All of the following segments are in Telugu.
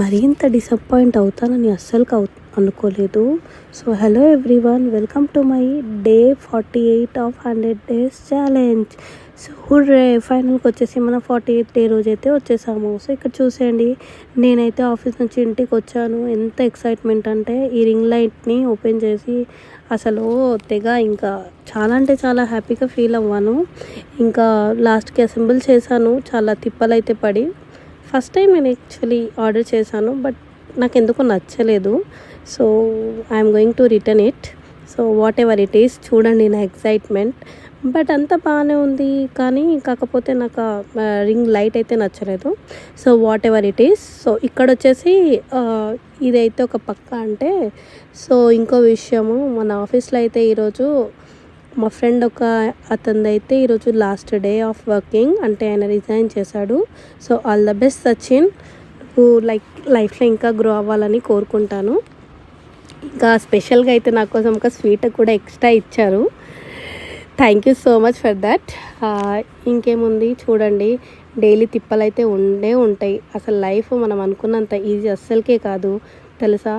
మరీ ఇంత డిసప్పాయింట్ అవుతానని అస్సలు అనుకోలేదు. So hello everyone, welcome to my day 48 of 100 days challenge. So hurray, ఫైనల్కి వచ్చేసి మన 48th డే రోజైతే వచ్చేసాము. సో ఇక్కడ చూసేయండి, నేనైతే ఆఫీస్ నుంచి ఇంటికి వచ్చాను. ఎంత ఎక్సైట్మెంట్ అంటే ఈ రింగ్ లైట్ని ఓపెన్ చేసి అసలు తెగ ఇంకా చాలా అంటే చాలా హ్యాపీగా ఫీల్ అవ్వాను. ఇంకా లాస్ట్కి అసెంబుల్ చేశాను, చాలా తిప్పలైతే పడి. ఫస్ట్ టైం నేను యాక్చువల్లీ ఆర్డర్ చేశాను, బట్ నాకు ఎందుకో నచ్చలేదు. So I'm going to return it. So what ever it is, చూడండి నా ఎక్సైట్మెంట్. బట్ అంతా బాగానే ఉంది, కానీ కాకపోతే నాకు రింగ్ లైట్ అయితే నచ్చలేదు. So what ever it is. So ఇక్కడ వచ్చేసి ఇదైతే ఒక పక్క అంటే. సో ఇంకో విషయము, మన ఆఫీస్లో అయితే ఈరోజు మా ఫ్రెండ్ అతనిదైతే ఈరోజు లాస్ట్ డే ఆఫ్ వర్కింగ్, అంటే ఆయన రిజైన్ చేశాడు. So all the best Sachin, నువ్వు లైఫ్లో ఇంకా గ్రో అవ్వాలని కోరుకుంటాను. ఇంకా స్పెషల్గా అయితే నా కోసం ఒక స్వీట్ కూడా ఎక్స్ట్రా ఇచ్చారు. Thank you so much for that. ఇంకేముంది చూడండి, డైలీ తిప్పలు అయితే ఉంటాయి. అసలు లైఫ్ మనం అనుకున్నంత ఈజీ అస్సలకే కాదు తెలుసా.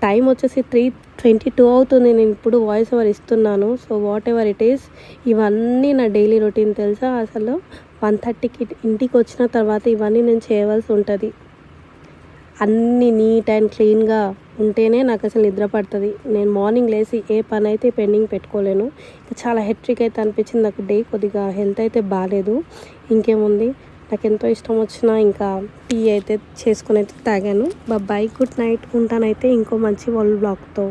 టైం వచ్చేసి 3:22 అవుతుంది, నేను ఇప్పుడు వాయిస్ ఓవర్ ఇస్తున్నాను. So what ever it is, ఇవన్నీ నా డైలీ రొటీన్ తెలుసా. అసలు 1:30కి ఇంటికి వచ్చిన తర్వాత ఇవన్నీ నేను చేయవలసి ఉంటుంది. అన్నీ నీట్ అండ్ క్లీన్గా ఉంటేనే నాకు అసలు నిద్ర పడుతుంది. నేను మార్నింగ్ లేచి ఏ పని అయితే పెండింగ్ పెట్టుకోలేను. చాలా హెక్టిక్ అయితే అనిపించింది నాకు డే. కొద్దిగా హెల్త్ అయితే బాగాలేదు. ఇంకేముంది, నాకు ఎంతో ఇష్టం వచ్చిన ఇంకా టీ అయితే చేసుకుని అయితే తాగాను. Bye, good night. ఉంటానైతే ఇంకో మంచి వరల్డ్ బ్లాగ్తో.